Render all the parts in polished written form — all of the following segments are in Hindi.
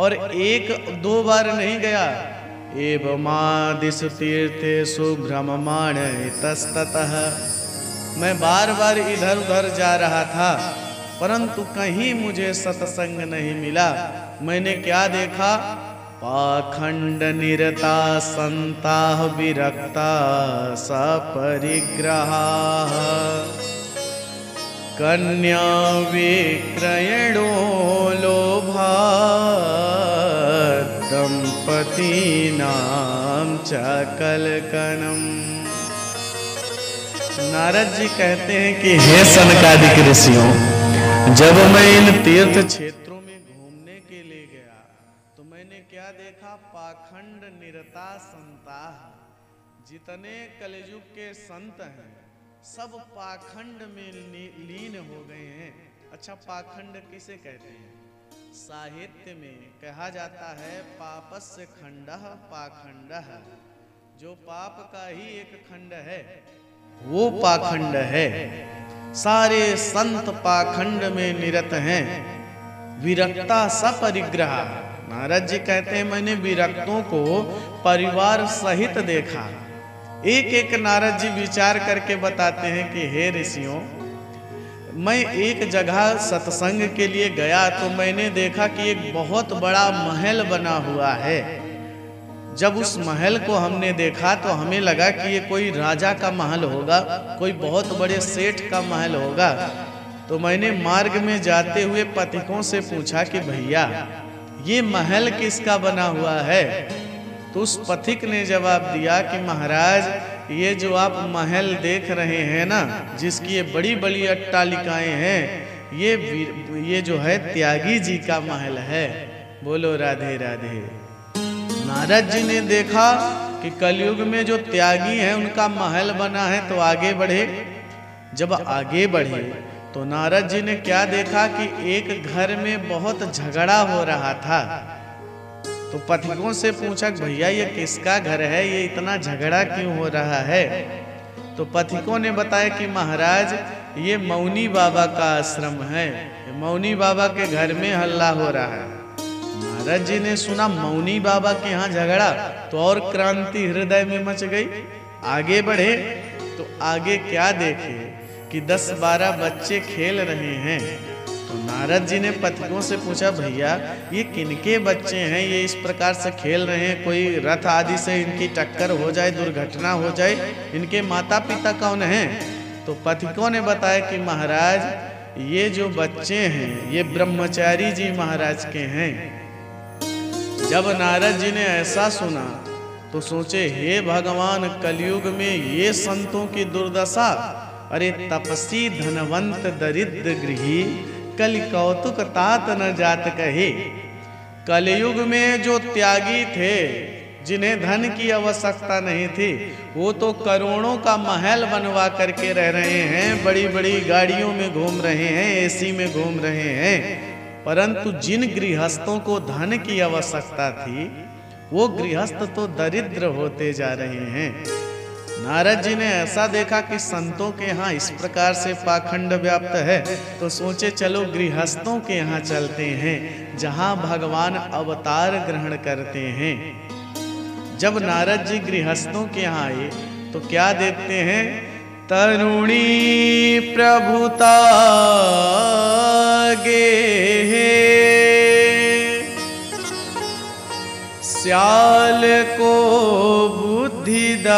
और एक दो बार नहीं गया। एवमादिश तीर्थेषु भ्रममाण इतस्ततः, मैं बार बार इधर उधर जा रहा था, परंतु कहीं मुझे सत्संग नहीं मिला। मैंने क्या देखा? पाखंड निरता संता विरक्ता सपरिग्रहा, कन्या विक्रयणो लोभा दंपती नाम च कलकनम। नारद जी कहते हैं कि हे सनकादिक ऋषियों, जब मैं इन तीर्थ क्षेत्रों में घूमने के लिए गया तो मैंने क्या देखा? पाखंड निरता संता, जितने कलयुग के संत हैं सब पाखंड में लीन हो गए हैं। अच्छा, पाखंड किसे कहते हैं? साहित्य में कहा जाता है पापस्य खंडः पाखंडः, जो पाप का ही एक खंड है वो पाखंड है। सारे संत पाखंड में निरत हैं। विरक्ता सपरिग्रह, नारद जी कहते हैं मैंने विरक्तों को परिवार सहित देखा। एक एक नारद जी विचार करके बताते हैं कि हे ऋषियों, मैं एक जगह सत्संग के लिए गया तो मैंने देखा कि एक बहुत बड़ा महल बना हुआ है। जब उस महल को हमने देखा तो हमें लगा कि ये कोई राजा का महल होगा, कोई बहुत बड़े सेठ का महल होगा। तो मैंने मार्ग में जाते हुए पथिकों से पूछा कि भैया ये महल किसका बना हुआ है? तो उस पथिक ने जवाब दिया कि महाराज, ये जो आप महल देख रहे हैं ना, जिसकी ये बड़ी बड़ी अट्टालिकाएं हैं, ये जो है त्यागी जी का महल है। बोलो राधे राधे। नारद जी ने देखा कि कलयुग में जो त्यागी हैं उनका महल बना है, तो आगे बढ़े। जब आगे बढ़े तो नारद जी ने क्या देखा कि एक घर में बहुत झगड़ा हो रहा था। तो पथिकों से पूछा भैया ये किसका घर है, ये इतना झगड़ा क्यों हो रहा है? तो पथिकों ने बताया कि महाराज ये मौनी बाबा का आश्रम है, मौनी बाबा के घर में हल्ला हो रहा है। नारद जी ने सुना मौनी बाबा के यहाँ झगड़ा तो और क्रांति हृदय में मच गई। आगे बढ़े तो आगे क्या देखे कि 10-12 बच्चे खेल रहे हैं। तो नारद जी ने पथिकों से पूछा भैया ये किनके बच्चे हैं, ये इस प्रकार से खेल रहे हैं? कोई रथ आदि से इनकी टक्कर हो जाए, दुर्घटना हो जाए, इनके माता पिता कौन हैं? तो पथिकों ने बताया कि महाराज ये जो बच्चे हैं ये ब्रह्मचारी जी महाराज के हैं। जब नारद जी ने ऐसा सुना तो सोचे हे भगवान, कलयुग में ये संतों की दुर्दशा। अरे तपसी धनवंत दरिद्र गृही, कल कौतुक तात न जात कहे। कलयुग में जो त्यागी थे, जिन्हें धन की आवश्यकता नहीं थी, वो तो करोड़ों का महल बनवा करके रह रहे हैं, बड़ी बड़ी गाड़ियों में घूम रहे हैं, एसी में घूम रहे हैं। परंतु जिन गृहस्थों को धन की आवश्यकता थी वो गृहस्थ तो दरिद्र होते जा रहे हैं। नारद जी ने ऐसा देखा कि संतों के यहाँ इस प्रकार से पाखंड व्याप्त है, तो सोचे चलो गृहस्थों के यहाँ चलते हैं जहाँ भगवान अवतार ग्रहण करते हैं। जब नारद जी गृहस्थों के यहाँ आए तो क्या देखते हैं? तरुणी प्रभुता गे श्याल को बुद्धिदायक,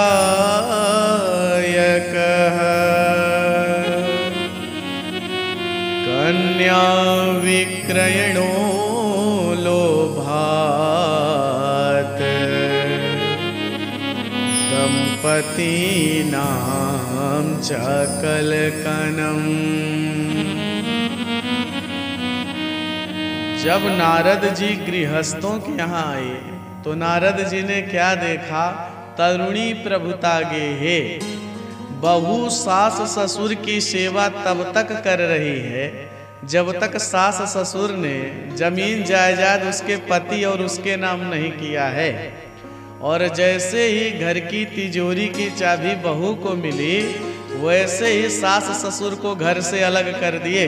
कन्या विक्रयणो लोभात, दंपती नाम च कलकनम। जब नारद जी गृहस्थों के यहाँ आए तो नारद जी ने क्या देखा? तरुणी प्रभुता गे हे, बहू सास ससुर की सेवा तब तक कर रही है जब तक सास ससुर ने जमीन जायदाद उसके पति और उसके नाम नहीं किया है। और जैसे ही घर की तिजोरी की चाबी बहू को मिली, वैसे ही सास ससुर को घर से अलग कर दिए।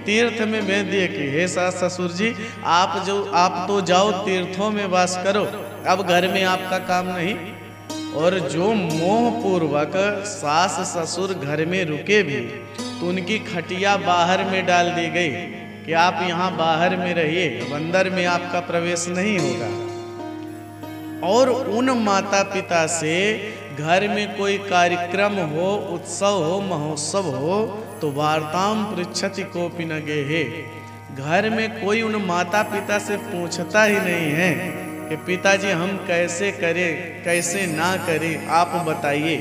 तीर्थ में भेज दिए कि हे सास ससुर जी, आप तो जाओ तीर्थों में वास करो, अब घर में आपका काम नहीं। और जो मोह पूर्वक सास ससुर घर में रुके भी तो उनकी खटिया बाहर में डाल दी गई कि आप यहाँ बाहर में रहिए, अब अंदर में आपका प्रवेश नहीं होगा। और उन माता पिता से घर में कोई कार्यक्रम हो, उत्सव हो, महोत्सव हो तो वार्ताम पृच्छति कोपि न गेहे। घर में कोई उन माता पिता से पूछता ही नहीं है कि पिताजी हम कैसे करें कैसे ना करें, आप बताइए।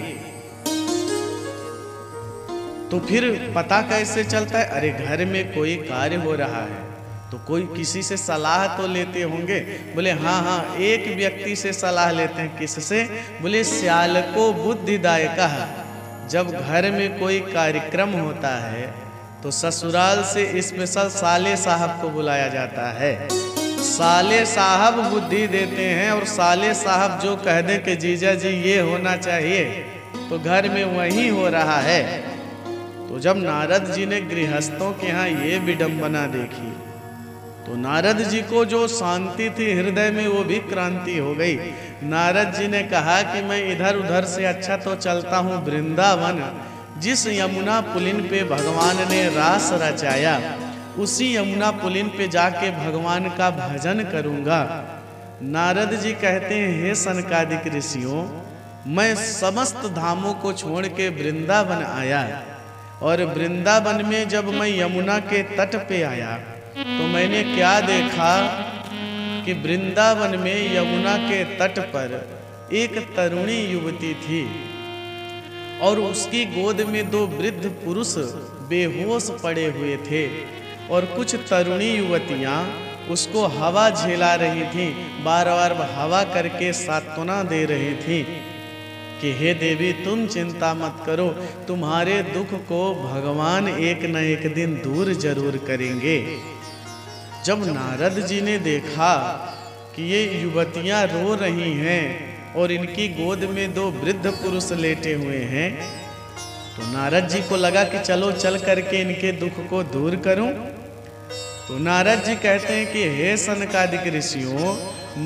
तो फिर पता कैसे चलता है? अरे घर में कोई कार्य हो रहा है तो कोई किसी से सलाह तो लेते होंगे। बोले हाँ हाँ, एक व्यक्ति से सलाह लेते हैं। किससे? बोले श्याल को बुद्धिदायका। जब घर में कोई कार्यक्रम होता है तो ससुराल से स्पेशल साले साहब को बुलाया जाता है। साले साहब बुद्धि देते हैं और साले साहब जो कह दें कि जीजा जी ये होना चाहिए तो घर में वही हो रहा है। तो जब नारद जी ने गृहस्थों के यहाँ ये विडंबना देखी तो नारद जी को जो शांति थी हृदय में वो भी क्रांति हो गई। नारद जी ने कहा कि मैं इधर उधर से अच्छा तो चलता हूँ वृंदावन, जिस यमुना पुलिन पे भगवान ने रास रचाया उसी यमुना पुलिन पे जाके भगवान का भजन करूँगा। नारद जी कहते हैं हे सनकादिक ऋषियों, मैं समस्त धामों को छोड़ के वृंदावन आया और वृंदावन में जब मैं यमुना के तट पे आया तो मैंने क्या देखा कि वृंदावन में यमुना के तट पर एक तरुणी युवती थी और उसकी गोद में 2 वृद्ध पुरुष बेहोश पड़े हुए थे और कुछ तरुणी युवतियां उसको हवा झेला रही थीं, बार बार हवा करके सांत्वना दे रही थीं कि हे देवी तुम चिंता मत करो, तुम्हारे दुख को भगवान एक न एक दिन दूर जरूर करेंगे। जब नारद जी ने देखा कि ये युवतियां रो रही हैं और इनकी गोद में 2 वृद्ध पुरुष लेटे हुए हैं तो नारद जी को लगा कि चलो चल करके इनके दुख को दूर करूं। तो नारद जी कहते हैं कि हे सनकादिक ऋषियों,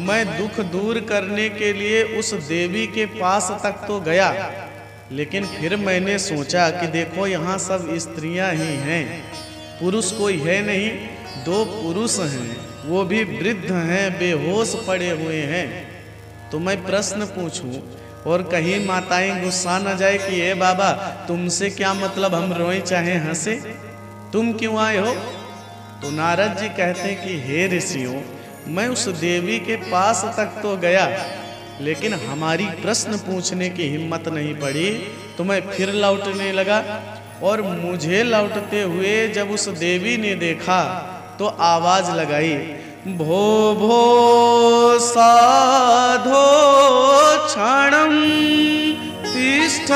मैं दुख दूर करने के लिए उस देवी के पास तक तो गया, लेकिन फिर मैंने सोचा कि देखो यहाँ सब स्त्रियां ही हैं, पुरुष कोई है नहीं। 2 पुरुष हैं, वो भी वृद्ध हैं, बेहोश पड़े हुए हैं। तो मैं प्रश्न पूछूं और कहीं माताएं गुस्सा न जाए कि ये बाबा तुमसे क्या मतलब, हम रोए चाहे हंसे, तुम क्यों आए हो? तो नारद जी कहते हैं कि हे ऋषियों, मैं उस देवी के पास तक तो गया लेकिन हमारी प्रश्न पूछने की हिम्मत नहीं पड़ी तो मैं फिर लौटने लगा। और मुझे लौटते हुए जब उस देवी ने देखा तो आवाज लगाई, भो भो साधो क्षणं तिष्ठ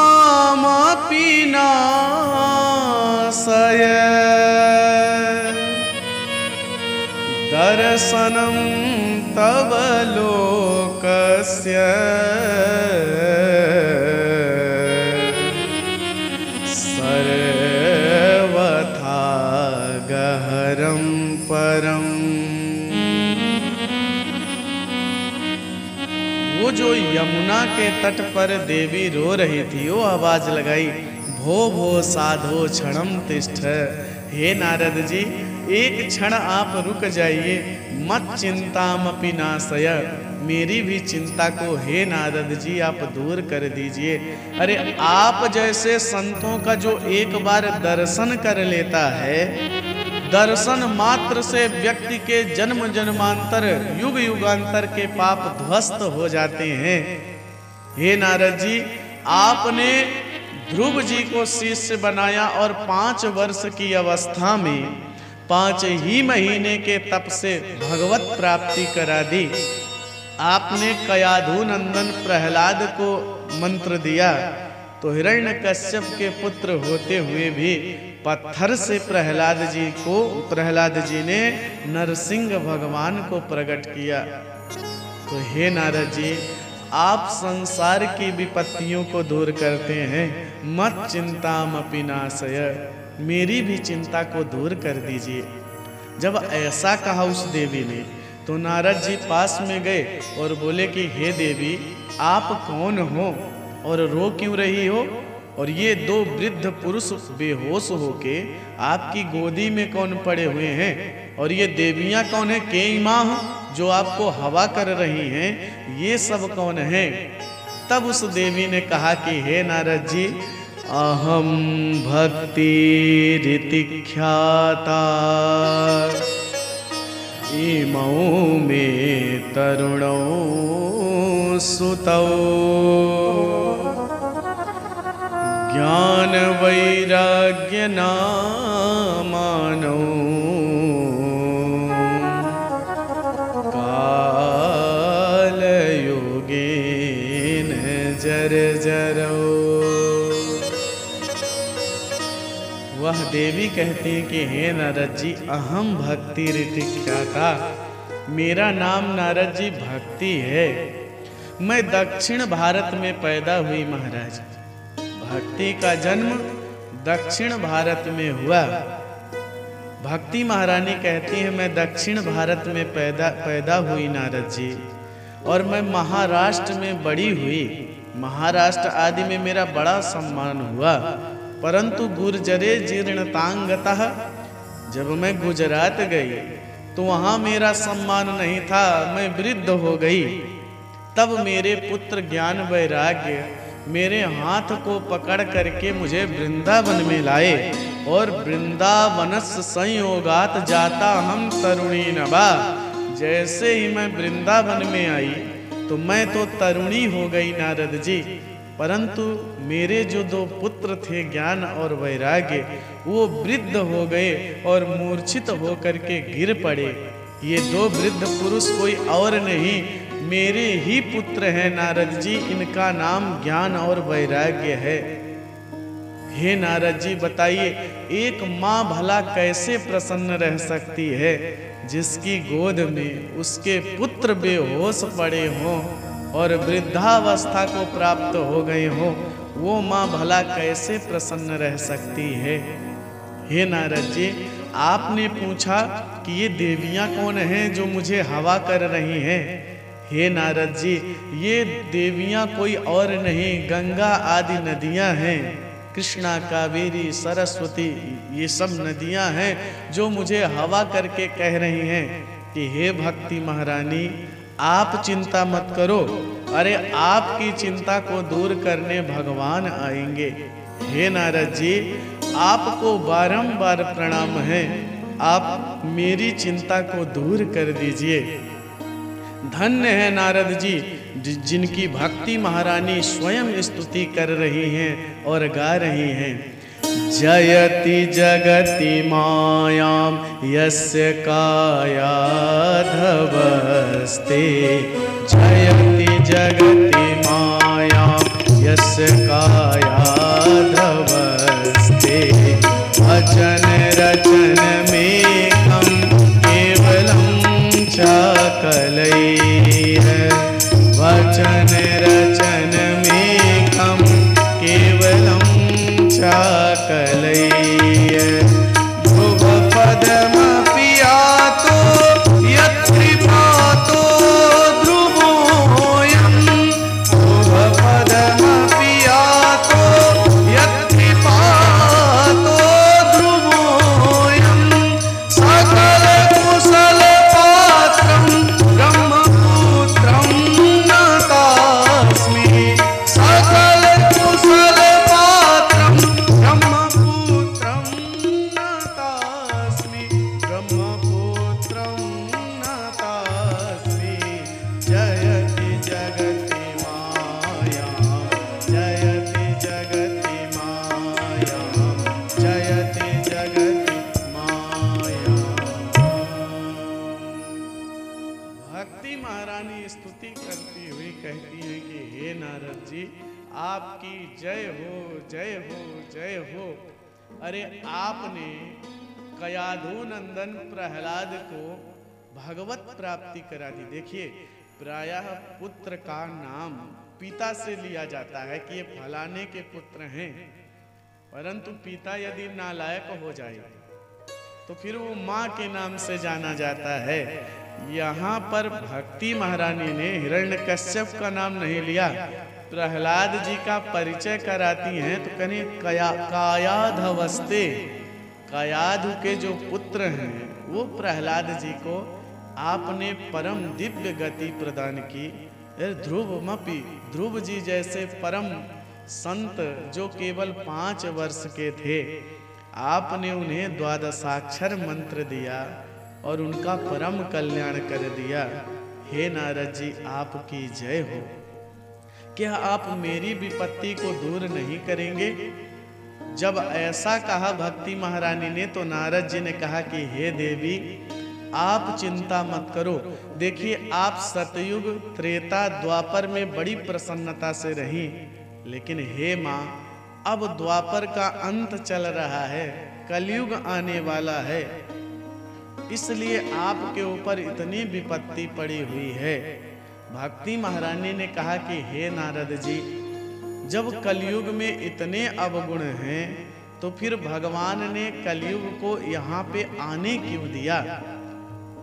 मच्चिंतामपि नाशय दर्शनं तव लोकस्य सर्वथा गहरं परम। वो जो यमुना के तट पर देवी रो रही थी वो आवाज लगाई, भो भो साधो क्षणम तिष्ठ। हे नारद जी, एक क्षण आप रुक जाइए, मत चिंतामपि नाशय, मेरी भी चिंता को हे नारद जी आप दूर कर दीजिए। अरे आप जैसे संतों का जो एक बार दर्शन कर लेता है, दर्शन मात्र से व्यक्ति के जन्म जन्मांतर युग युगांतर के पाप ध्वस्त हो जाते हैं। हे नारद जी, आपने ध्रुव जी को शिष्य बनाया और 5 वर्ष की अवस्था में 5 ही महीने के तप से भगवत प्राप्ति करा दी। आपने कयाधु नंदन प्रहलाद को मंत्र दिया तो हिरण्यकश्यप के पुत्र होते हुए भी पत्थर से प्रहलाद जी ने नरसिंह भगवान को प्रकट किया। तो हे नारद जी, आप संसार की विपत्तियों को दूर करते हैं। मत चिंतामपि नाशय, मेरी भी चिंता को दूर कर दीजिए। जब ऐसा कहा उस देवी ने तो नारद जी पास में गए और बोले कि हे देवी, आप कौन हो और रो क्यों रही हो? और ये दो वृद्ध पुरुष बेहोश होके आपकी गोदी में कौन पड़े हुए हैं? और ये देवियां कौन है? के माँ जो आपको हवा कर रही हैं, ये सब कौन है? तब उस देवी ने कहा कि हे नारद जी, अहम भक्ति ऋतिख्याता इमौ में तरुणौ सुतौ ज्ञान वैराग्य नामानौ काल योगेन जर्जरौ। वह देवी कहती है कि हे नारद जी, अहम भक्ति ऋतिख्याता, मेरा नाम नारद जी भक्ति है। मैं दक्षिण भारत में पैदा हुई महाराज। भक्ति का जन्म दक्षिण भारत में हुआ। भक्ति महारानी कहती है मैं दक्षिण भारत में पैदा हुई नारद जी, और मैं महाराष्ट्र में बड़ी हुई। महाराष्ट्र आदि में मेरा बड़ा सम्मान हुआ, परंतु गुर्जरे जीर्णतांगतः, जब मैं गुजरात गई तो वहां मेरा सम्मान नहीं था, मैं वृद्ध हो गई। तब मेरे पुत्र ज्ञान वैराग्य मेरे हाथ को पकड़ करके मुझे वृंदावन में लाए, और वृंदावनस संयोगात जाता हम तरुणी नभा। जैसे ही मैं वृंदावन में आई तो मैं तो तरुणी हो गई नारद जी, परंतु मेरे जो दो पुत्र थे ज्ञान और वैराग्य, वो वृद्ध हो गए और मूर्छित होकर के गिर पड़े। ये दो वृद्ध पुरुष कोई और नहीं, मेरे ही पुत्र हैं नारद जी, इनका नाम ज्ञान और वैराग्य है। हे नारद जी बताइए, एक माँ भला कैसे प्रसन्न रह सकती है जिसकी गोद में उसके पुत्र बेहोश पड़े हों और वृद्धावस्था को प्राप्त हो गए हों? वो माँ भला कैसे प्रसन्न रह सकती है? हे नारद जी, आपने पूछा कि ये देवियां कौन हैं जो मुझे हवा कर रही हैं? हे नारद जी, ये देवियां कोई और नहीं, गंगा आदि नदियां हैं। कृष्णा, कावेरी, सरस्वती, ये सब नदियां हैं जो मुझे हवा करके कह रही हैं कि हे भक्ति महारानी, आप चिंता मत करो। अरे आपकी चिंता को दूर करने भगवान आएंगे। हे नारद जी, आपको बारंबार प्रणाम है, आप मेरी चिंता को दूर कर दीजिए। धन्य है नारद जी जिनकी भक्ति महारानी स्वयं स्तुति कर रही हैं और गा रही हैं। जयति जगति मायां यस्य कायाधवस्ते, जयति जगति मायां यस्य कायाधवस्ते, वचन रचन में हम केवलम चाकलैः, वचन रचन में हम केवलम चाकलैः। ध्रुव पदमपि यातो यत्कृपातो ध्रुवोऽयं, ध्रुव पदमपि यातो यत्कृपातो ध्रुवोऽयं, सकल कुशल पात्रं ब्रह्मपुत्रं नतास्मि, सकल कुशल पात्रं ब्रह्मपुत्रं नतास्मि, ब्रह्मपुत्रं नतास्मि। जयति जगति माया, जयति जगति माया, जयति जगति माया। भक्ति महारानी स्तुति करती हुई कहती है कि हे नारद जी, आपकी जय हो, जय हो, जय हो। अरे आपने कयाधु नंदन प्रहलाद को भगवत प्राप्ति करा दी। देखिए, प्रायः पुत्र का नाम पिता से लिया जाता है कि ये फलाने के पुत्र हैं, परंतु पिता यदि नालायक हो जाए तो फिर वो माँ के नाम से जाना जाता है। यहाँ पर भक्ति महारानी ने हिरण्यकश्यप का नाम नहीं लिया, प्रहलाद जी का परिचय कराती हैं तो कहने कायाधवस्ते, कायाधु के जो पुत्र हैं वो प्रहलाद जी को आपने परम दिव्य गति प्रदान की। ध्रुवमपि, ध्रुव जी जैसे परम संत जो केवल 5 वर्ष के थे, आपने उन्हें द्वादशाक्षर मंत्र दिया और उनका परम कल्याण कर दिया। हे नारद जी, आपकी जय हो। क्या आप मेरी विपत्ति को दूर नहीं करेंगे? जब ऐसा कहा भक्ति महारानी ने तो नारद जी ने कहा कि हे देवी, आप चिंता मत करो। देखिए, आप सतयुग, त्रेता, द्वापर में बड़ी प्रसन्नता से रही, लेकिन हे माँ, अब द्वापर का अंत चल रहा है, कलयुग आने वाला है, इसलिए आपके ऊपर इतनी विपत्ति पड़ी हुई है। भक्ति महारानी ने कहा कि हे नारद जी, जब कलयुग में इतने अवगुण हैं तो फिर भगवान ने कलयुग को यहाँ पे आने क्यों दिया?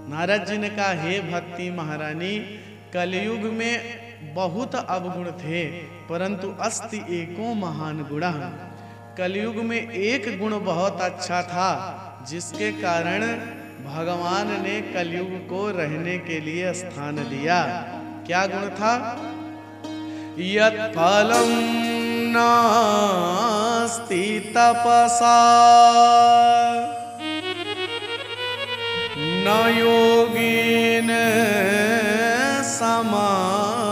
नारद जी ने कहा, हे भक्ति महारानी, कलयुग में बहुत अवगुण थे, परंतु अस्ति एको महान गुणा। कलयुग में एक गुण बहुत अच्छा था, जिसके कारण भगवान ने कलयुग को रहने के लिए स्थान दिया। क्या गुण था? यत् फलं नास्ति तपसा न योगेन समाधिना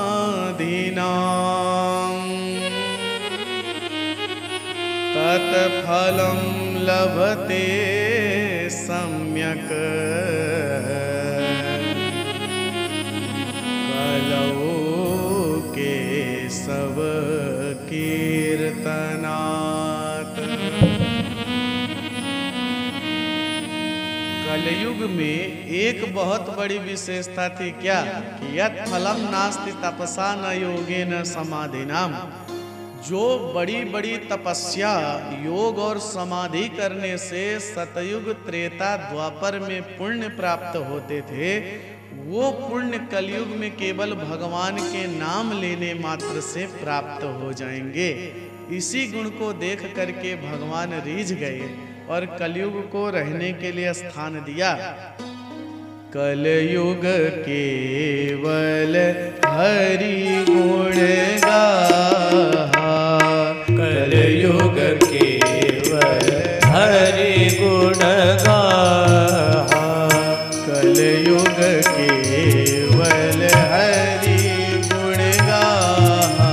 तत्फलं लभते सम्यक् कलौ केशव कीर्तनात्। कलयुग में एक बहुत बड़ी विशेषता थी। क्या? कि यत् फलम नास्ति तपसा न योगेन समाधिनाम। जो बड़ी बड़ी तपस्या, योग और समाधि करने से सतयुग, त्रेता, द्वापर में पुण्य प्राप्त होते थे, वो पुण्य कलयुग में केवल भगवान के नाम लेने मात्र से प्राप्त हो जाएंगे। इसी गुण को देख करके भगवान रीझ गए और कलयुग को रहने के लिए स्थान दिया। कलयुग केवल हरि गुण गाहा, कलयुग केवल हरि गुण गाहा, कलयुग केवल हरि गुण गाहा,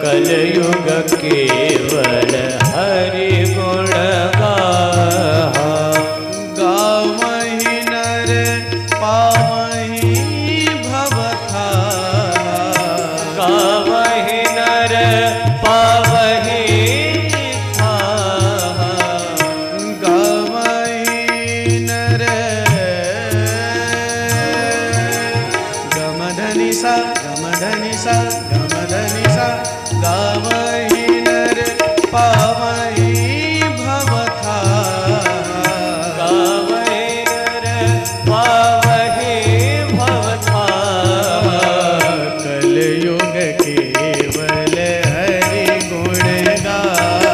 कलयुग केवल हरि गुण गाहा। गावहि नर पावहि भवथारा, गावहि नर पावहि थाहा, गावहि नर गमधनि सा गमधनि सा गमधनि सा, गावहि नर पावहि भवथारा, गावहि नर पावहि भवथाहा। कलयुग केवल हरि गुण गाहा,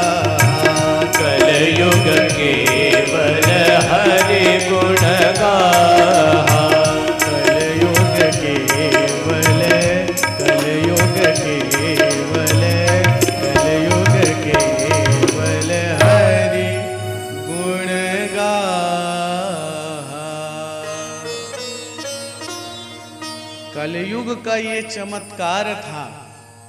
कलयुग केवल हरि गुण गाहा, कलयुग केवल, कलयुग केवल, कलयुग केवल हरि गुण गाहा। कलयुग का ये चमत्कार था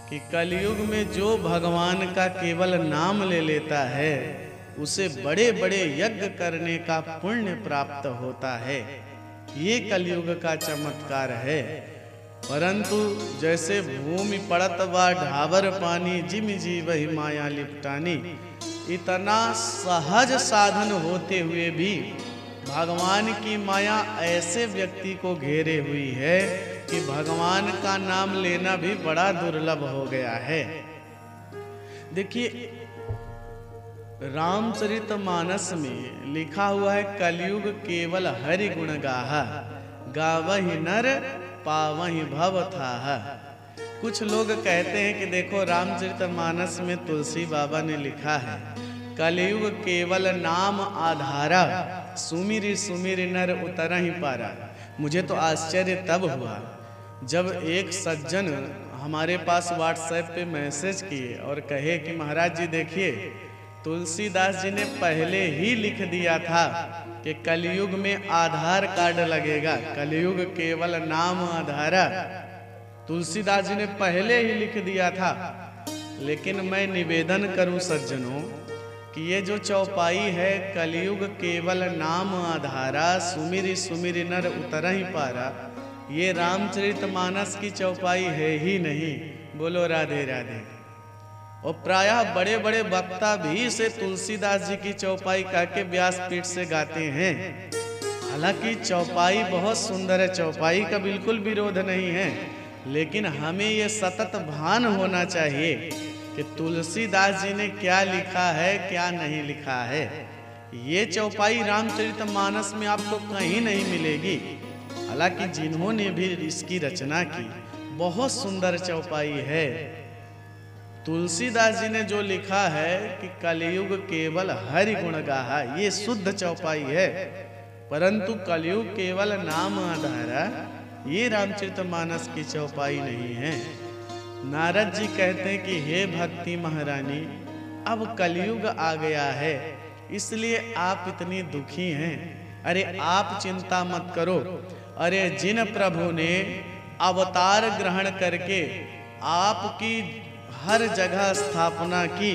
कि कलयुग में जो भगवान का केवल नाम ले लेता है, उसे बड़े बड़े यज्ञ करने का पुण्य प्राप्त होता है। ये कलयुग का चमत्कार है। परंतु जैसे भूमि पड़त बा ढाबर पानी, जिम जीवहि माया लिपटानी, इतना सहज साधन होते हुए भी भगवान की माया ऐसे व्यक्ति को घेरे हुई है कि भगवान का नाम लेना भी बड़ा दुर्लभ हो गया है। देखिए रामचरितमानस में लिखा हुआ है कलयुग केवल हरि गुण गाहा, गावहि नर पावहि भव थाहा। कुछ लोग कहते हैं कि देखो रामचरितमानस में तुलसी बाबा ने लिखा है कलयुग केवल नाम आधारा, सुमिरि सुमिरि नर उतरहि पारा। मुझे तो आश्चर्य तब हुआ जब एक सज्जन हमारे पास व्हाट्सएप पे मैसेज किए और कहे कि महाराज जी देखिए तुलसीदास जी ने पहले ही लिख दिया था कि कलयुग में आधार कार्ड लगेगा, कलयुग केवल नाम आधारा। तुलसीदास जी ने पहले ही लिख दिया था। लेकिन मैं निवेदन करूं सज्जनों कि ये जो चौपाई है कलयुग केवल नाम आधारा, सुमिरि सुमिरि नर उतरहि पारा, ये रामचरितमानस की चौपाई है ही नहीं। बोलो राधे राधे। और प्रायः बड़े बड़े वक्ता भी इसे तुलसीदास जी की चौपाई कह के व्यासपीठ से गाते हैं। हालांकि चौपाई बहुत सुंदर है, चौपाई का बिल्कुल विरोध नहीं है, लेकिन हमें ये सतत भान होना चाहिए कि तुलसीदास जी ने क्या लिखा है क्या नहीं लिखा है। ये चौपाई रामचरितमानस में आपको कहीं नहीं मिलेगी। हालांकि जिन्होंने भी इसकी रचना की बहुत सुंदर चौपाई है। तुलसीदास जी ने जो लिखा है कि कलयुग केवल हरि गुण गाहा, ये शुद्ध चौपाई है। परंतु कलयुग केवल नाम आधारा, ये रामचरितमानस की चौपाई नहीं है। नारद जी कहते हैं कि हे भक्ति महारानी, अब कलयुग आ गया है, इसलिए आप इतनी दुखी हैं। अरे आप चिंता मत करो। अरे जिन प्रभु ने अवतार ग्रहण करके आपकी हर जगह स्थापना की,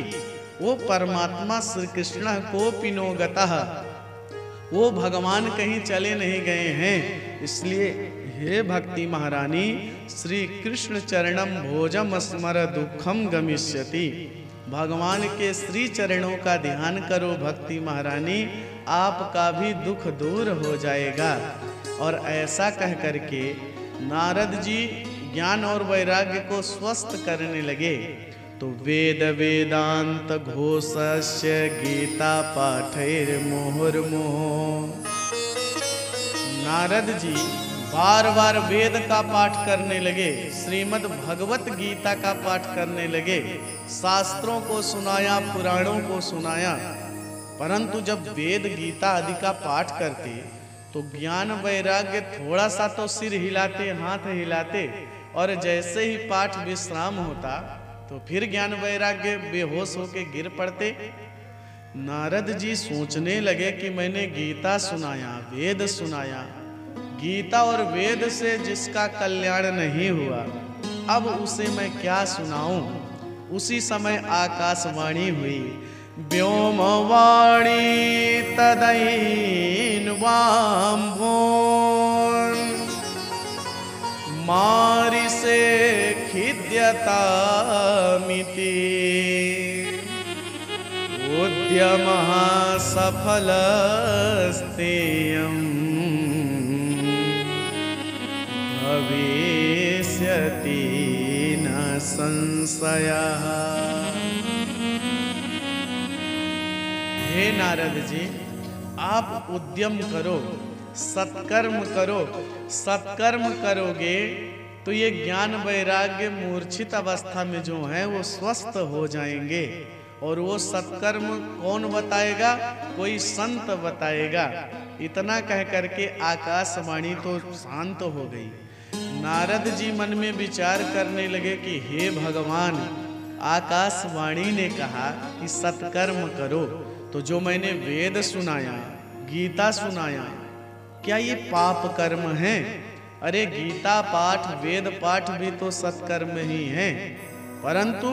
वो परमात्मा श्री कृष्ण को पिनोगतः, वो भगवान कहीं चले नहीं गए हैं। इसलिए हे भक्ति महारानी, श्री कृष्ण चरणम भोजम स्मर दुखम गमिष्यति। भगवान के श्री चरणों का ध्यान करो भक्ति महारानी, आपका भी दुख दूर हो जाएगा। और ऐसा कह करके नारद जी ज्ञान और वैराग्य को स्वस्थ करने लगे। तो वेद वेदांत घोषस्य गीता पाठैर मुहुर्मुहुः। नारद जी बार बार वेद का पाठ करने लगे, श्रीमद् भगवत गीता का पाठ करने लगे, शास्त्रों को सुनाया, पुराणों को सुनाया। परंतु जब वेद गीता आदि का पाठ करते तो ज्ञान वैराग्य थोड़ा सा तो सिर हिलाते, हाथ हिलाते, और जैसे ही पाठ विश्राम होता तो फिर ज्ञान वैराग्य बेहोश होके गिर पड़ते। नारद जी सोचने लगे कि मैंने गीता सुनाया, वेद सुनाया, गीता और वेद से जिसका कल्याण नहीं हुआ, अब उसे मैं क्या सुनाऊं। उसी समय आकाशवाणी हुई, व्योमवाणी तदैन्वाम्भोन् मारिसे खिद्यतामिति उद्यमः सफलस्तेयम् भविष्यति न संशयः। हे नारद जी, आप उद्यम करो, सत्कर्म करो। सत्कर्म करोगे तो ये ज्ञान वैराग्य मूर्छित अवस्था में जो है वो स्वस्थ हो जाएंगे। और वो सत्कर्म कौन बताएगा? कोई संत बताएगा। इतना कह करके आकाशवाणी तो शांत हो गई। नारद जी मन में विचार करने लगे कि हे भगवान, आकाशवाणी ने कहा कि सत्कर्म करो, तो जो मैंने वेद सुनाया, गीता सुनाया, क्या ये पाप कर्म है? अरे गीता पाठ, वेद पाठ भी तो सत्कर्म ही हैं। परंतु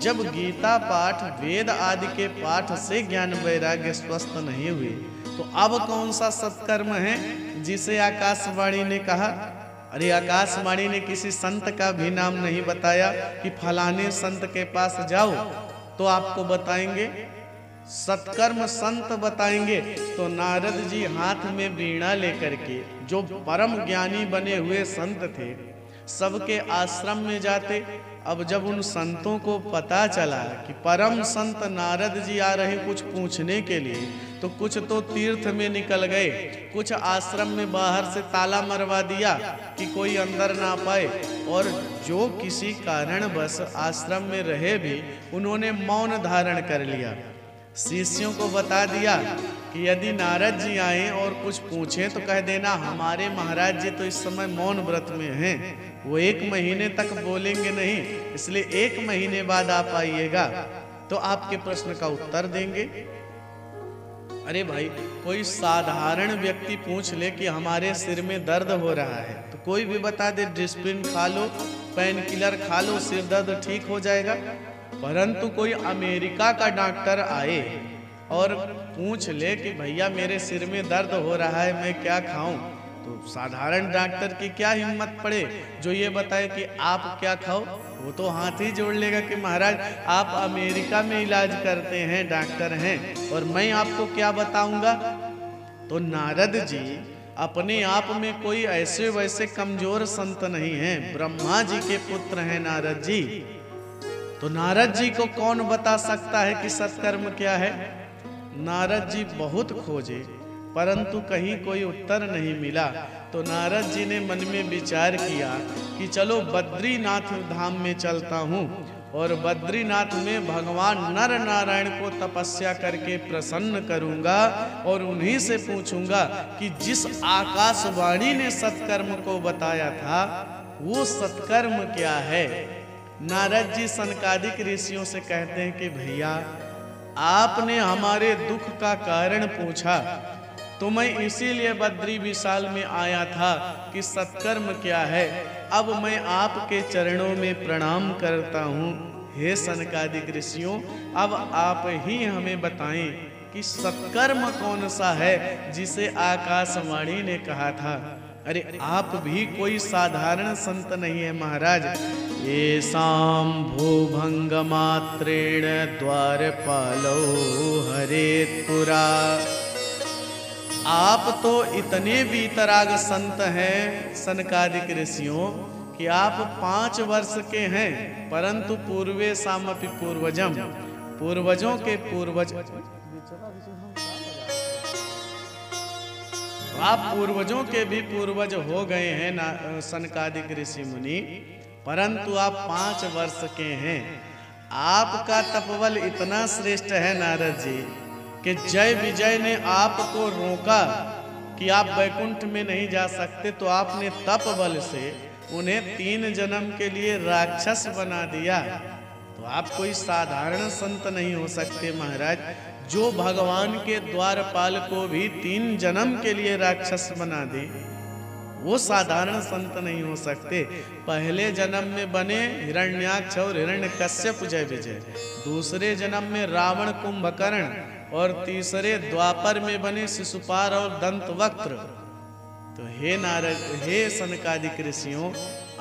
जब गीता पाठ, वेद आदि के पाठ से ज्ञान वैराग्य स्वस्थ नहीं हुए, तो अब कौन सा सत्कर्म है जिसे आकाशवाणी ने कहा? अरे आकाशवाणी ने किसी संत का भी नाम नहीं बताया कि फलाने संत के पास जाओ तो आपको बताएंगे। सत्कर्म संत बताएंगे। तो नारद जी हाथ में वीणा लेकर के, जो परम ज्ञानी बने हुए संत थे, सबके आश्रम में जाते। अब जब उन संतों को पता चला कि परम संत नारद जी आ रहे कुछ पूछने के लिए, तो कुछ तो तीर्थ में निकल गए, कुछ आश्रम में बाहर से ताला मरवा दिया कि कोई अंदर ना पाए, और जो किसी कारणवश आश्रम में रहे भी उन्होंने मौन धारण कर लिया। शिष्यों को बता दिया कि यदि नारद जी आए और कुछ पूछें तो कह देना हमारे महाराज जी तो इस समय मौन व्रत में हैं, वो 1 महीने तक बोलेंगे नहीं, इसलिए 1 महीने बाद आप आइएगा तो आपके प्रश्न का उत्तर देंगे। अरे भाई, कोई साधारण व्यक्ति पूछ ले कि हमारे सिर में दर्द हो रहा है, तो कोई भी बता दे डिस्प्रिन खा लो, पेन किलर खा लो, सिर दर्द ठीक हो जाएगा। परंतु कोई अमेरिका का डॉक्टर आए और पूछ ले कि भैया मेरे सिर में दर्द हो रहा है, मैं क्या खाऊं, तो साधारण डॉक्टर की क्या हिम्मत पड़े जो ये बताए कि आप क्या खाओ। वो तो हाथ ही जोड़ लेगा कि महाराज आप अमेरिका में इलाज करते हैं, डॉक्टर हैं, और मैं आपको क्या बताऊंगा। तो नारद जी अपने आप में कोई ऐसे वैसे कमजोर संत नहीं हैं, ब्रह्मा जी के पुत्र हैं नारद जी। तो नारद जी को कौन बता सकता है कि सत्कर्म क्या है। नारद जी बहुत खोजे परंतु कहीं कोई उत्तर नहीं मिला। तो नारद जी ने मन में विचार किया कि चलो बद्रीनाथ धाम में चलता हूँ, और बद्रीनाथ में भगवान नर नारायण को तपस्या करके प्रसन्न करूंगा और उन्हीं से पूछूंगा कि जिस आकाशवाणी ने सत्कर्म को बताया था वो सत्कर्म क्या है। नारद जी सनकादिक ऋषियों से कहते हैं कि भैया आपने हमारे दुख का कारण पूछा, तो मैं इसीलिए बद्री विशाल में आया था कि सत्कर्म क्या है। अब मैं आपके चरणों में प्रणाम करता हूँ। हे सनकादिक ऋषियों, अब आप ही हमें बताएं कि सत्कर्म कौन सा है जिसे आकाशवाणी ने कहा था। अरे आप भी कोई साधारण संत नहीं है महाराज। ये शाम भूभंग मात्रेण द्वारपालो हरेतपुरा। आप तो इतने वीतराग संत हैं सनकादिक ऋषियों कि आप 5 वर्ष के हैं, परंतु पूर्वे सामपि पूर्वजम, पूर्वजों के पूर्वज, आप पूर्वजों के भी पूर्वज हो गए हैं सनकादिक ऋषि मुनि, परंतु आप 5 वर्ष के हैं। आपका तपबल इतना श्रेष्ठ है नारद जी कि जय विजय ने आपको रोका कि आप वैकुंठ में नहीं जा सकते, तो आपने तप बल से उन्हें 3 जन्म के लिए राक्षस बना दिया। तो आप कोई साधारण संत नहीं हो सकते महाराज। जो भगवान के द्वारपाल को भी 3 जन्म के लिए राक्षस बना दे, वो साधारण संत नहीं हो सकते। पहले जन्म में बने हिरण्याक्ष और हिरण्यकश्यप जय विजय, दूसरे जन्म में रावण कुंभकर्ण, और तीसरे द्वापर में बने शिशुपाल और दंतवक्त्र। तो हे नारद, हे सनकादिक ऋषियों,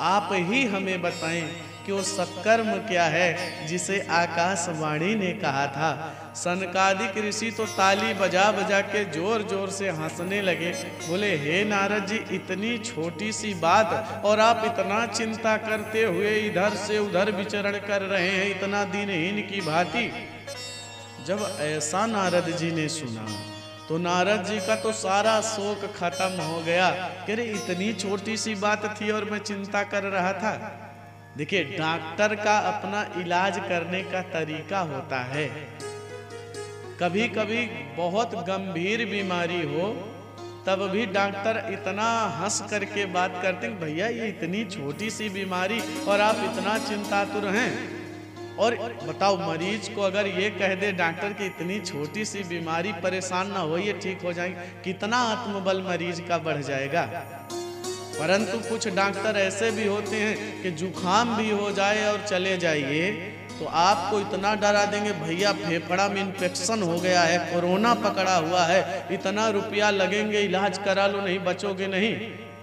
आप ही हमें बताएं कि वो सत्कर्म क्या है जिसे आकाशवाणी ने कहा था। सनकादिक ऋषि तो ताली बजा बजा के जोर जोर से हंसने लगे। बोले हे नारद जी, इतनी छोटी सी बात और आप इतना चिंता करते हुए इधर से उधर विचरण कर रहे हैं इतना दीनहीन की भांति। जब ऐसा नारद जी ने सुना तो नारद जी का तो सारा शोक खत्म हो गया कि अरे इतनी छोटी सी बात थी और मैं चिंता कर रहा था। देखिए, डॉक्टर का अपना इलाज करने का तरीका होता है। कभी कभी बहुत गंभीर बीमारी हो तब भी डॉक्टर इतना हंस करके बात करते हैं, भैया ये इतनी छोटी सी बीमारी और आप इतना चिंतातुर हैं। और बताओ, मरीज को अगर ये कह दे डॉक्टर की इतनी छोटी सी बीमारी, परेशान ना होइए ठीक हो जाएंगे, कितना आत्मबल मरीज का बढ़ जाएगा। परंतु कुछ डॉक्टर ऐसे भी होते हैं कि जुखाम भी हो जाए और चले जाइए तो आपको इतना डरा देंगे, भैया फेफड़ा में इन्फेक्शन हो गया है, कोरोना पकड़ा हुआ है, इतना रुपया लगेंगे, इलाज करा लो, नहीं बचोगे नहीं।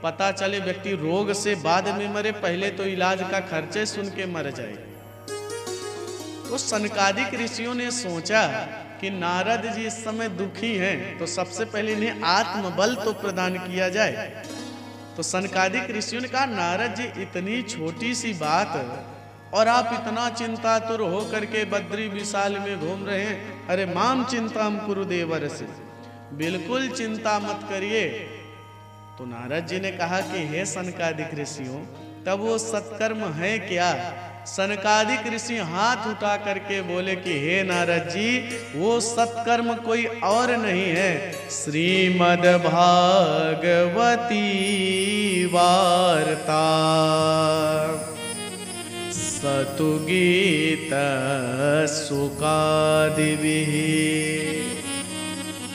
पता चले व्यक्ति रोग से बाद में मरे, पहले तो इलाज का खर्चे सुन के मर जाए। तो सनकादिक ऋषियों ने सोचा कि नारद जी इस समय दुखी हैं, तो सबसे पहले इन्हें आत्मबल तो प्रदान किया जाए। तो सनकादिक ऋषियों ने कहा, नारद जी इतनी छोटी सी बात और आप इतना चिंतातुर हो करके बद्री विशाल में घूम रहे हैं। अरे माम चिंताम कुरु देवर्षि, बिल्कुल चिंता मत करिए। तो नारद जी ने कहा कि हे सनकादिक ऋषियों, तब वो सत्कर्म है क्या? सनकादिक ऋषि हाथ उठा करके बोले कि हे नारद जी, वो सत्कर्म कोई और नहीं है, श्रीमद् भागवती वार्ता सतुगीत सुकादिभिः।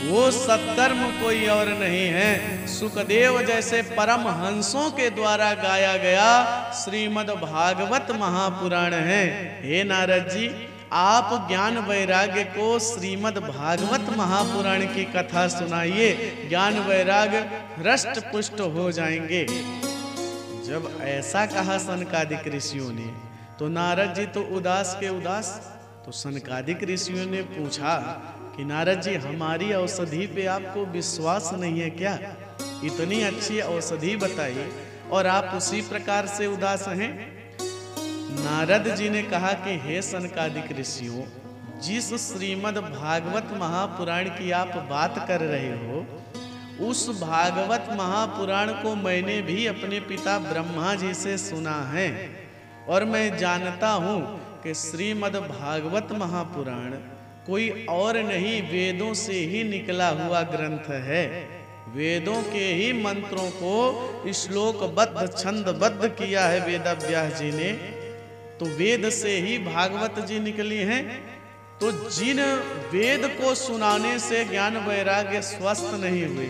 वो सत्कर्म कोई और नहीं है, सुखदेव जैसे परम हंसों के द्वारा गाया गया श्रीमद् भागवत महापुराण है। हे नारद जी, आप ज्ञान वैराग्य को श्रीमद् भागवत महापुराण की कथा सुनाइए, ज्ञान वैराग्य हृष्ट पुष्ट हो जाएंगे। जब ऐसा कहा सनकादिक ऋषियों ने, तो नारद जी तो उदास के उदास। तो सनकादिक ऋषियों ने पूछा कि नारद जी, हमारी औषधि पे आपको विश्वास नहीं है क्या? इतनी अच्छी औषधि बताइए और आप उसी प्रकार से उदास हैं। नारद जी ने कहा कि हे सनकादिक ऋषियों, जिस श्रीमद् भागवत महापुराण की आप बात कर रहे हो, उस भागवत महापुराण को मैंने भी अपने पिता ब्रह्मा जी से सुना है और मैं जानता हूँ कि श्रीमद् भागवत महापुराण कोई और नहीं, वेदों से ही निकला हुआ ग्रंथ है। वेदों के ही मंत्रों को श्लोकबद्ध छंदबद्ध किया है वेदव्यास जी ने, तो वेद से ही भागवत जी निकली हैं। तो जिन वेद को सुनाने से ज्ञान वैराग्य स्वस्थ नहीं हुए,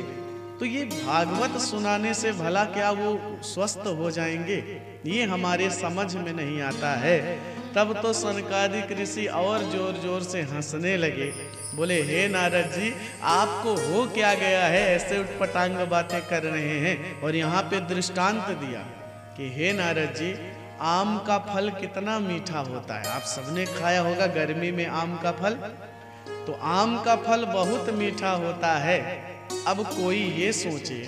तो ये भागवत सुनाने से भला क्या वो स्वस्थ हो जाएंगे? ये हमारे समझ में नहीं आता है। तब तो सनकादिक ऋषि और जोर जोर से हंसने लगे, बोले हे नारद जी, आपको हो क्या गया है, ऐसे उटपटांग बातें कर रहे हैं। और यहाँ पे दृष्टांत दिया कि हे नारद जी, आम का फल कितना मीठा होता है। आप सबने खाया होगा गर्मी में आम का फल, तो आम का फल बहुत मीठा होता है। अब कोई ये सोचे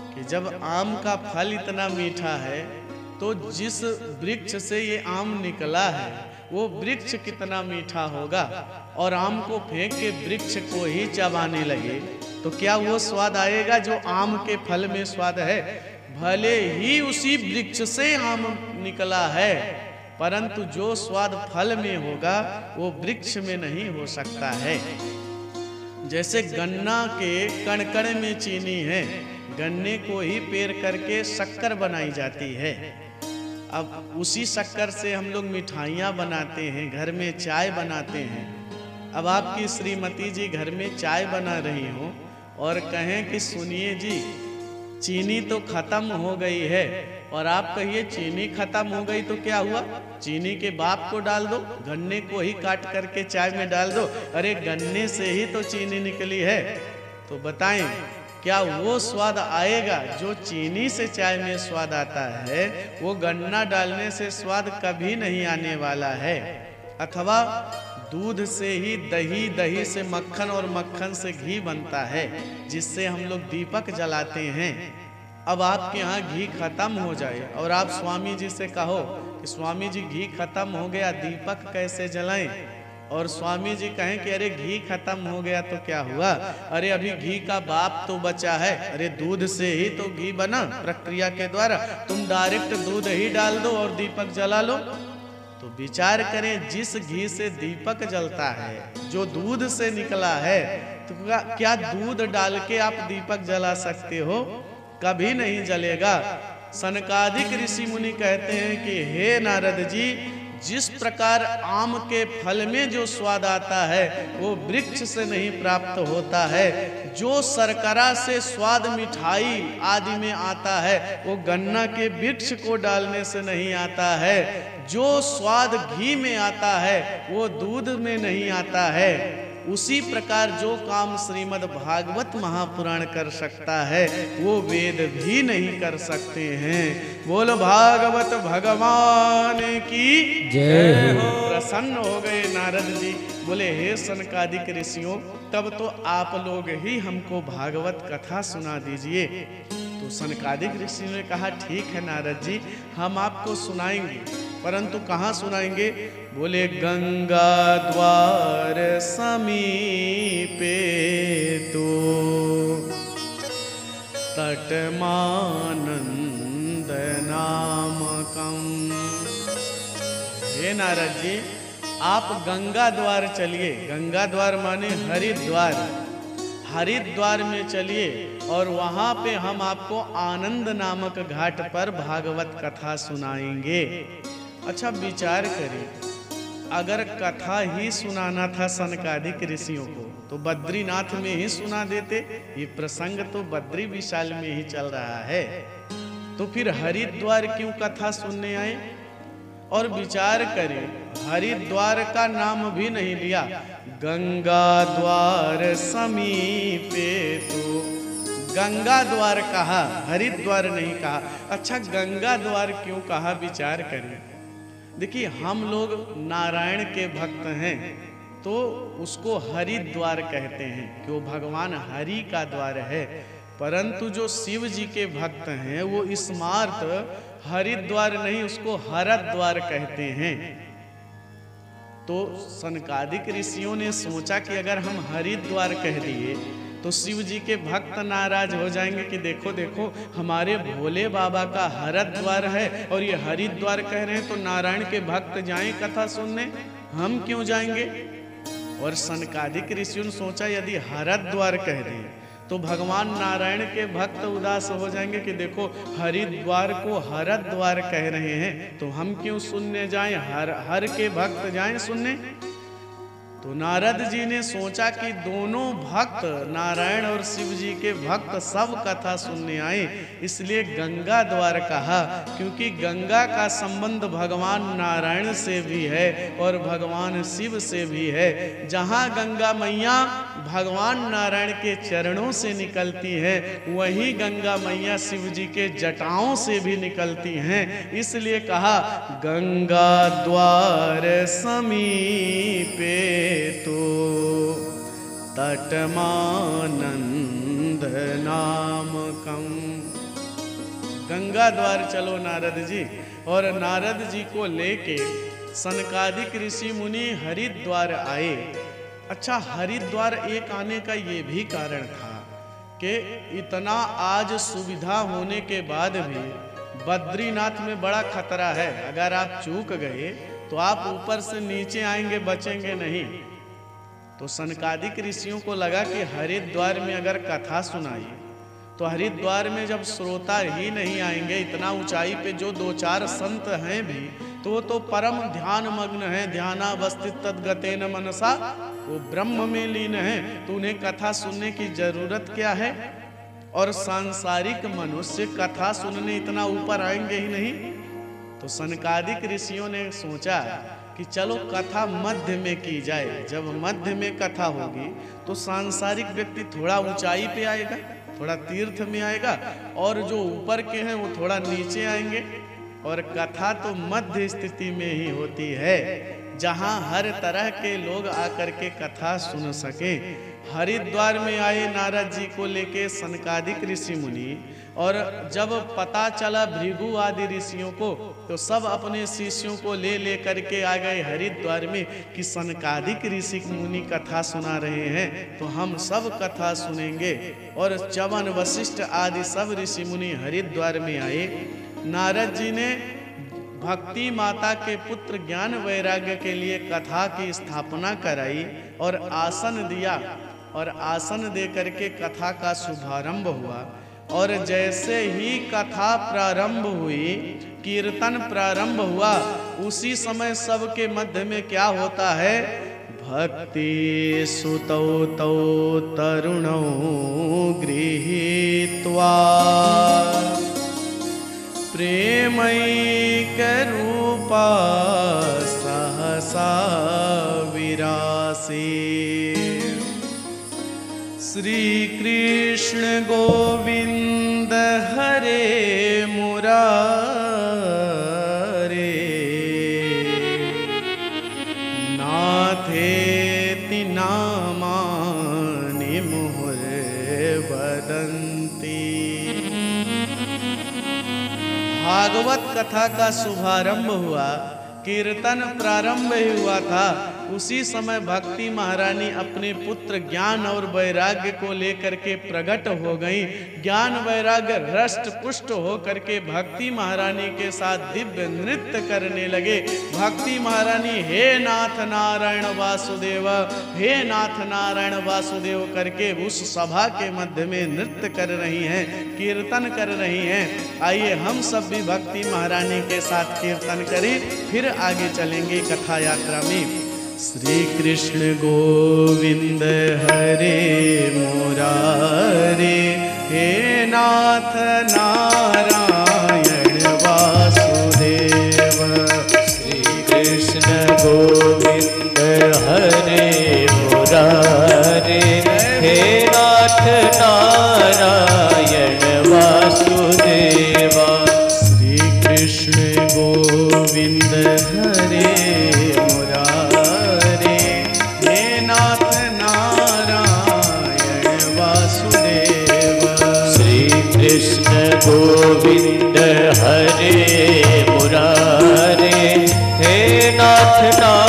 कि जब आम का फल इतना मीठा है, तो जिस वृक्ष से ये आम निकला है वो वृक्ष कितना मीठा होगा, और आम को फेंक के वृक्ष को ही चबाने लगे तो क्या वो स्वाद आएगा जो आम के फल में स्वाद है? भले ही उसी वृक्ष से आम निकला है, परंतु जो स्वाद फल में होगा वो वृक्ष में नहीं हो सकता है। जैसे गन्ना के कण-कण में चीनी है, गन्ने को ही पेर करके शक्कर बनाई जाती है। अब उसी शक्कर से हम लोग मिठाइयाँ बनाते हैं, घर में चाय बनाते हैं। अब आपकी श्रीमती जी घर में चाय बना रही हो और कहें कि सुनिए जी, चीनी तो खत्म हो गई है, और आप कहिए चीनी खत्म हो गई तो क्या हुआ? चीनी के बाप को डाल दो, गन्ने को ही काट करके चाय में डाल दो। अरे गन्ने से ही तो चीनी निकली है, तो बताएं क्या वो स्वाद आएगा जो चीनी से चाय में स्वाद आता है? वो गन्ना डालने से स्वाद कभी नहीं आने वाला है। अथवा दूध से ही दही, दही से मक्खन और मक्खन से घी बनता है, जिससे हम लोग दीपक जलाते हैं। अब आपके यहाँ घी खत्म हो जाए और आप स्वामी जी से कहो कि स्वामी जी घी खत्म हो गया, दीपक कैसे जलाएं? और स्वामी जी कहें कि अरे घी खत्म हो गया तो क्या हुआ? अरे अभी घी का बाप तो बचा है। अरे दूध से ही तो घी बना प्रक्रिया के द्वारा, तुम डायरेक्ट दूध ही डाल दो और दीपक जला लो। तो विचार करें, जिस घी से दीपक जलता है, जो दूध से निकला है, तो क्या दूध डाल के आप दीपक जला सकते हो? कभी नहीं जलेगा। सनकादिक ऋषि मुनि कहते हैं कि हे नारद जी, जिस प्रकार आम के फल में जो स्वाद आता है वो वृक्ष से नहीं प्राप्त होता है, जो शर्करा से स्वाद मिठाई आदि में आता है वो गन्ना के वृक्ष को डालने से नहीं आता है, जो स्वाद घी में आता है वो दूध में नहीं आता है, उसी प्रकार जो काम श्रीमद् भागवत महापुराण कर सकता है वो वेद भी नहीं कर सकते हैं। बोल भागवत भगवान की जय हो। प्रसन्न हो गए नारद जी, बोले हे सनकादिक ऋषियों, तब तो आप लोग ही हमको भागवत कथा सुना दीजिए। तो सनकादिक ऋषि ने कहा ठीक है नारद जी, हम आपको सुनाएंगे, परंतु कहाँ सुनाएंगे? बोले गंगा द्वार समीपे तो तटमानंद नामकम। हे नारद जी, आप गंगा द्वार चलिए। गंगा द्वार माने हरिद्वार। हरिद्वार में चलिए और वहाँ पे हम आपको आनंद नामक घाट पर भागवत कथा सुनाएंगे। अच्छा विचार करिए, अगर कथा ही सुनाना था सनकादिक ऋषियों को तो बद्रीनाथ में ही सुना देते। ये प्रसंग तो बद्री विशाल में ही चल रहा है, तो फिर हरिद्वार क्यों कथा सुनने आए? और विचार करें, हरिद्वार का नाम भी नहीं लिया, गंगा द्वार समीपे तो गंगा द्वार कहा, हरिद्वार नहीं कहा। अच्छा गंगा द्वार क्यों कहा? विचार करें। देखिए हम लोग नारायण के भक्त हैं तो उसको हरिद्वार कहते हैं कि वो भगवान हरि का द्वार है, परंतु जो शिव जी के भक्त हैं वो स्मार्त हरिद्वार नहीं, उसको हरद्वार कहते हैं। तो सनकादिक ऋषियों ने सोचा कि अगर हम हरिद्वार कह दिए तो शिव जी के भक्त नाराज हो जाएंगे कि देखो देखो हमारे भोले बाबा का हरद्वार है और ये हरिद्वार कह रहे हैं, तो नारायण के भक्त जाएं कथा सुनने, हम क्यों जाएंगे? और सनकादिक ऋषियों ने सोचा यदि हरद्वार कह दें तो भगवान नारायण के भक्त उदास हो जाएंगे कि देखो हरिद्वार को हरद्वार कह रहे हैं, तो हम क्यों सुनने जाएं, हर के भक्त जाएं सुनने। तो नारद जी ने सोचा कि दोनों भक्त नारायण और शिव जी के भक्त सब कथा सुनने आए, इसलिए गंगा द्वार कहा, क्योंकि गंगा का संबंध भगवान नारायण से भी है और भगवान शिव से भी है। जहाँ गंगा मैया भगवान नारायण के चरणों से निकलती है, वही गंगा मैया शिव जी के जटाओं से भी निकलती हैं, इसलिए कहा गंगा द्वार समीपे तो तटमानंद नामकम। गंगा द्वार चलो नारद जी। और नारद जी को लेके सनकादिक ऋषि मुनि हरिद्वार आए। अच्छा हरिद्वार एक आने का ये भी कारण था कि इतना आज सुविधा होने के बाद भी बद्रीनाथ में बड़ा खतरा है। अगर आप चूक गए तो आप ऊपर से नीचे आएंगे, बचेंगे नहीं। तो सनकादिक ऋषियों को लगा कि हरिद्वार में अगर कथा सुनाई तो हरिद्वार में जब श्रोता ही नहीं आएंगे, इतना ऊंचाई पे जो दो चार संत हैं भी तो परम ध्यान मग्न है, ध्यानावस्थित तद्गतेन मनसा, वो ब्रह्म में लीन है, तो उन्हें कथा सुनने की जरूरत क्या है? और सांसारिक मनुष्य कथा सुनने इतना ऊपर आएंगे ही नहीं। तो सनकादिक ऋषियों ने सोचा कि चलो कथा मध्य में की जाए। जब मध्य में कथा होगी तो सांसारिक व्यक्ति थोड़ा ऊंचाई पे आएगा, थोड़ा तीर्थ में आएगा, और जो ऊपर के हैं वो थोड़ा नीचे आएंगे। और कथा तो मध्य स्थिति में ही होती है, जहाँ हर तरह के लोग आकर के कथा सुन सके। हरिद्वार में आए नारद जी को लेके सनकादिक ऋषि मुनि, और जब पता चला भृगु आदि ऋषियों को, तो सब अपने शिष्यों को ले करके आ गए हरिद्वार में कि सनकादिक ऋषि मुनि कथा सुना रहे हैं, तो हम सब कथा सुनेंगे। और च्यवन वशिष्ठ आदि सब ऋषि मुनि हरिद्वार में आए। नारद जी ने भक्ति माता के पुत्र ज्ञान वैराग्य के लिए कथा की स्थापना कराई और आसन दिया, और आसन दे करके कथा का शुभारंभ हुआ। और जैसे ही कथा प्रारंभ हुई, कीर्तन प्रारंभ हुआ, उसी समय सबके मध्य में क्या होता है? भक्ति सुतौ तौ तरुणौ गृहीत्वा प्रेमैक रूपा सहसा विरासी। श्री कृष्ण गोविंद हरे मुरारे नाथेति नामानि मुहुर् वदन्ति। भागवत कथा का शुभारंभ हुआ, कीर्तन प्रारंभ ही हुआ था। उसी समय भक्ति महारानी अपने पुत्र ज्ञान और वैराग्य को लेकर के प्रकट हो गई। ज्ञान वैराग्य रष्ट पुष्ट हो करके भक्ति महारानी के साथ दिव्य नृत्य करने लगे। भक्ति महारानी हे नाथ नारायण वासुदेव, हे नाथ नारायण वासुदेव करके उस सभा के मध्य में नृत्य कर रही हैं, कीर्तन कर रही हैं। आइए हम सब भी भक्ति महारानी के साथ कीर्तन करें, फिर आगे चलेंगे कथा यात्रा में। श्री कृष्ण गोविंद हरे मुरारे, हे नाथ नारायण वासुदेव। श्री कृष्ण गोविंद हरे मुरारे, हे नाथ नारायण वासुदेवा। श्री कृष्ण गोविंद हरे कृष्ण गोविंद हरे मुरारे, हे नाथ नारायण